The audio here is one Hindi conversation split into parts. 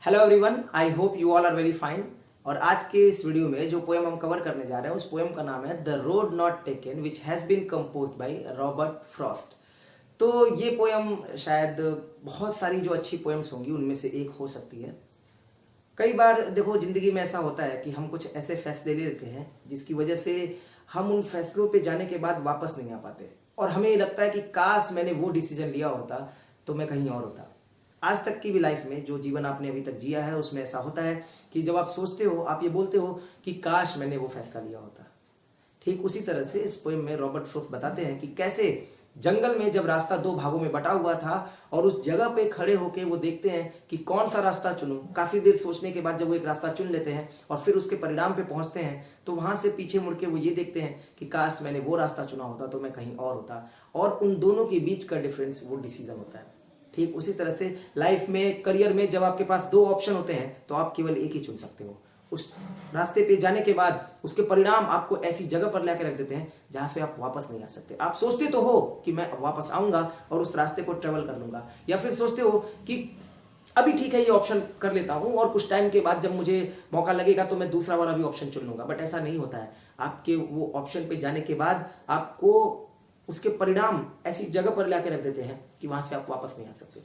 Hello everyone, I hope you all are very fine. और आज के इस वीडियो में जो पोएम हम कवर करने जा रहे हैं उस पोएम का नाम है the road not taken which has been composed by Robert Frost. तो ये पोएम शायद बहुत सारी जो अच्छी पोएम्स होंगी उनमें से एक हो सकती है। कई बार देखो जिंदगी में ऐसा होता है कि हम कुछ ऐसे फैसले ले लेते हैं जिसकी वजह से हम उन फैसलों पे जाने के बाद वापस नहीं आ पाते और हमें ये लगता है कि काश मैंने वो डिसीजन लिया होता तो मैं कहीं और होता। आज तक की भी लाइफ में जो जीवन आपने अभी तक जिया है उसमें ऐसा होता है कि जब आप सोचते हो आप ये बोलते हो कि काश मैंने वो फैसला लिया होता। ठीक उसी तरह से इस पोएम में रॉबर्ट फ्रॉस्ट बताते हैं कि कैसे जंगल में जब रास्ता दो भागों में बटा हुआ था और उस जगह पे खड़े होके वो देखते हैं कि कौन सा रास्ता चुनूं। काफी देर सोचने के बाद जब वो एक रास्ता चुन लेते हैं और फिर उसके परिणाम पे पहुंचते हैं तो वहां से पीछे मुड़ के वो ये देखते हैं कि काश मैंने वो रास्ता चुना होता तो मैं कहीं और होता। और उन दोनों के बीच का डिफरेंस वो डिसीजन होता है। ठीक उसी तरह से लाइफ में, करियर में जब आपके पास दो ऑप्शन होते हैं तो आप केवल एक ही चुन सकते हो। उस रास्ते पे जाने के बाद उसके परिणाम आपको ऐसी जगह पर लाकर रख देते हैं जहां से आप वापस नहीं आ सकते। आप सोचते तो हो कि मैं वापस आऊंगा और उस रास्ते को ट्रेवल कर लूंगा, या फिर सोचते हो कि अभी ठीक है ये ऑप्शन कर लेता हूं और कुछ टाइम के बाद जब मुझे मौका लगेगा तो मैं दूसरा वाला भी ऑप्शन चुन लूंगा। बट ऐसा नहीं होता है। आपके वो ऑप्शन पे जाने के बाद आपको उसके परिणाम ऐसी जगह पर लाकर रख देते हैं कि वहां से आप वापस नहीं आ सकते।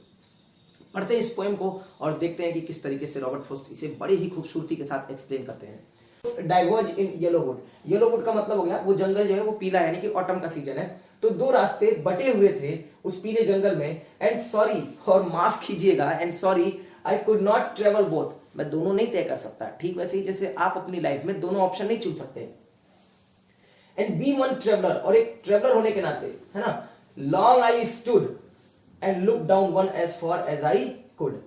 पढ़ते हैं इस पोएम को और देखते हैं कि किस तरीके से रॉबर्ट फ्रॉस्ट इसे बड़ी ही खूबसूरती के साथ एक्सप्लेन करते हैं। डाइवर्ज इन येलोवुड। येलोवुड का मतलब हो गया वो जंगल जो है वो पीला, यानी कि ऑटम का सीजन है। तो दो रास्ते बटे हुए थे उस पीले जंगल में। एंड सॉरी, और माफ कीजिएगा, and sorry I could not travel both. मैं दोनों नहीं तय कर सकता। ठीक वैसे ही जैसे आप अपनी लाइफ में दोनों ऑप्शन नहीं चुन सकते। एंड बी वन ट्रेवलर, और एक ट्रेवलर होने के नाते, है ना, long I stood and look down one as far as I could.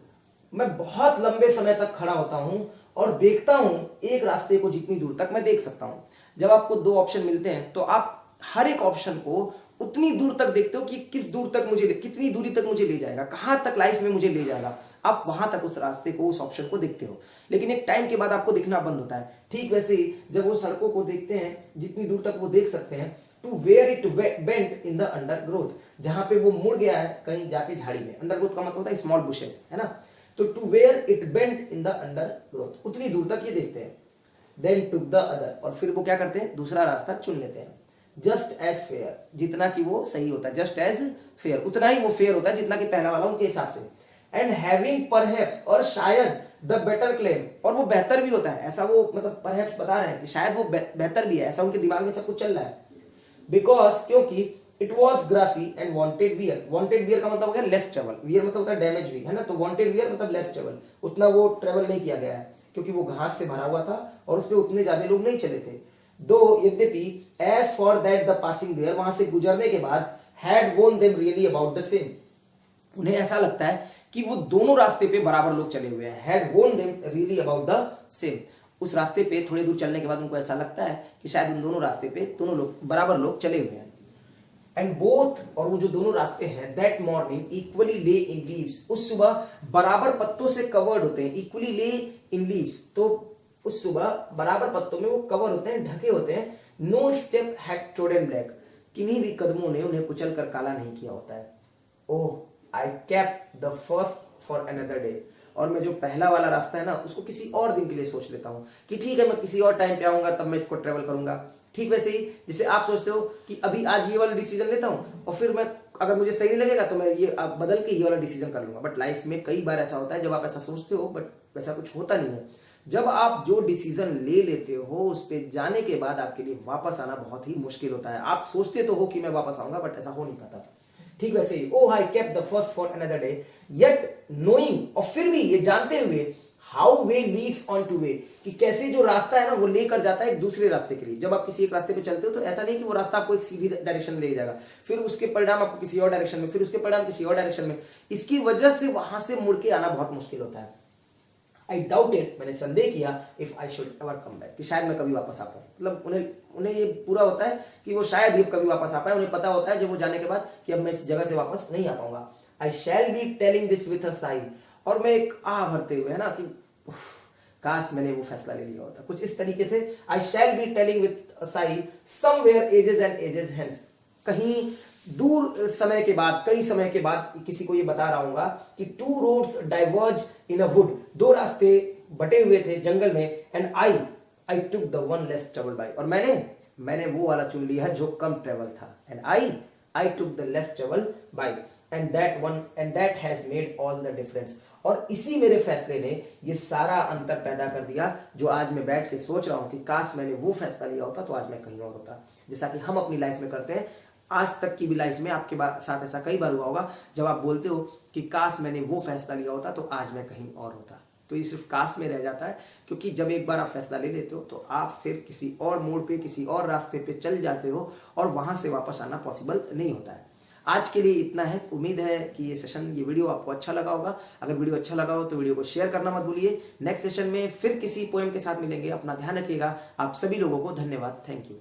मैं बहुत लंबे समय तक खड़ा होता हूं और देखता हूं एक रास्ते को जितनी दूर तक मैं देख सकता हूं। जब आपको दो ऑप्शन मिलते हैं तो आप हर एक ऑप्शन को उतनी दूर तक देखते हो कि किस दूर तक मुझे, कितनी दूरी तक मुझे ले जाएगा, कहां तक लाइफ में मुझे ले जाएगा। आप वहां तक उस रास्ते को, उस ऑप्शन को देखते हो। लेकिन एक टाइम के बाद आपको दिखना बंद होता है। ठीक वैसे ही जब वो सड़कों को देखते हैं जितनी दूर तक वो देख सकते हैं, to where it bent in the undergrowth, जहां पे वो मुड़ गया है कहीं जाके झाड़ी में। अंडरग्रोथ का मतलब होता है स्मॉल बुशेस, है ना। तो to where it bent in the undergrowth, उतनी दूर तक ये देखते हैं। देन टुक द अदर, और फिर वो क्या करते हैं, दूसरा रास्ता चुन लेते हैं। जस्ट एज फेयर, जितना कि वो सही होता है, जस्ट एज फेयर, उतना ही वो फेयर होता है जितना कि पहला वाला उनके हिसाब से। एंड हैविंग परहैप्स, और शायद द बेटर क्लेम, और वो बेहतर भी होता है। ऐसा वो मतलब परहैप्स बता रहे हैं कि शायद वो बेहतर भी है, ऐसा उनके दिमाग में सब कुछ चल रहा है। बिकॉज, क्योंकि it was grassy and wanted wear. Wanted wear का मतलब हो गया लेस ट्रेवल, वियर मतलब होता है डैमेज भी, है ना। तो वॉन्टेड वियर मतलब लेस ट्रेवल, उतना वो ट्रेवल नहीं किया गया है क्योंकि वो घास से भरा हुआ था और उसपे उतने ज्यादा लोग नहीं चले थे। दो यद्यपि as for that the passing there, वहां से गुजरने के बाद, had worn them really about the same, उन्हें ऐसा लगता है कि वो दोनों रास्ते पे बराबर लोग चले हुए हैं। Had worn them really about the same, उस रास्ते पे थोड़ी दूर चलने के बाद उनको ऐसा लगता है कि शायद उन दोनों रास्ते पे दोनों लोग बराबर लोग चले हुए हैं। एंड बोथ, और वो जो दोनों रास्ते हैं, दैट मॉर्निंग इक्वली ले इन लीव्स, उस सुबह बराबर पत्तों से कवर्ड होते हैं। इक्वली ले इन लीव्स, तो उस सुबह बराबर पत्तों में वो कवर होते हैं, ढके होते हैं। No step had trodden black, किन्हीं भी कदमों ने उन्हें कुचल कर काला नहीं किया होता है। Oh I kept the first for another day, और मैं जो पहला वाला रास्ता है ना उसको किसी और दिन के लिए सोच लेता हूं कि ठीक है मैं किसी और टाइम पे आऊंगा तब मैं इसको ट्रेवल करूंगा। ठीक वैसे ही जैसे आप सोचते हो कि अभी आज ये वाला डिसीजन लेता हूं और फिर मैं, अगर मुझे सही नहीं लगेगा तो मैं ये बदल के ये वाला डिसीजन कर लूंगा। बट लाइफ में कई बार ऐसा होता है जब आप ऐसा सोचते हो बट वैसा कुछ होता नहीं है। जब आप जो डिसीजन ले लेते हो उस पे जाने के बाद आपके लिए वापस आना बहुत ही मुश्किल होता है। आप सोचते तो हो कि मैं वापस आऊंगा बट ऐसा हो नहीं पाता। ठीक वैसे ही oh I kept the first for another day yet knowing, और फिर भी ये जानते हुए, how way leads on to way, कि कैसे जो रास्ता है ना वो लेकर जाता है एक दूसरे रास्ते के लिए। जब आप किसी एक रास्ते पे चलते हो तो ऐसा नहीं कि वो रास्ता आपको एक सीधी डायरेक्शन में ले जाएगा, फिर उसके परिणाम आपको किसी और डायरेक्शन में, फिर उसके परिणाम किसी और डायरेक्शन में। इसकी वजह से वहां से मुड़ के आना बहुत मुश्किल होता है। आई डाउटेड, मैंने संदेह किया, if I should ever come back, कि शायद मैं कभी वापस आ पाऊं। मतलब उन्हें ये पूरा होता है कि वो शायद ये कभी वापस आ पाए। उन्हें पता होता है जब वो जाने के बाद कि अब मैं इस जगह से वापस नहीं आ पाऊंगा। I shall be telling this with a sigh, और मैं एक आह भरते हुए, है ना, कि काश मैंने वो फैसला ले लिया होता, कुछ इस तरीके से। I shall be telling with a sigh somewhere ages and ages hence, कहीं दूर समय के बाद, कई समय के बाद किसी को ये बता रहा हूंगा कि two roads diverge in a wood, दो रास्ते बटे हुए थे जंगल में, and I took the one less travel by, और मैंने वो वाला चुन लिया जो कम ट्रेवल था, and I took the less travel by, and that has made all the difference, और इसी मेरे फैसले ने ये सारा अंतर पैदा कर दिया जो आज मैं बैठ के सोच रहा हूं कि काश मैंने वो फैसला लिया होता तो आज मैं कहीं और होता। जैसा कि हम अपनी लाइफ में करते हैं, आज तक की भी लाइफ में आपके साथ ऐसा कई बार हुआ होगा जब आप बोलते हो कि काश मैंने वो फैसला लिया होता तो आज मैं कहीं और होता। तो ये सिर्फ काश में रह जाता है, क्योंकि जब एक बार आप फैसला ले लेते हो तो आप फिर किसी और मोड़ पे, किसी और रास्ते पे चल जाते हो और वहां से वापस आना पॉसिबल नहीं होता है। आज के लिए इतना है। उम्मीद है कि ये वीडियो आपको अच्छा लगा होगा। अगर वीडियो अच्छा लगा हो तो वीडियो को शेयर करना मत भूलिए। नेक्स्ट सेशन में फिर किसी पोएम के साथ मिलेंगे। अपना ध्यान रखिएगा। आप सभी लोगों को धन्यवाद। Thank you.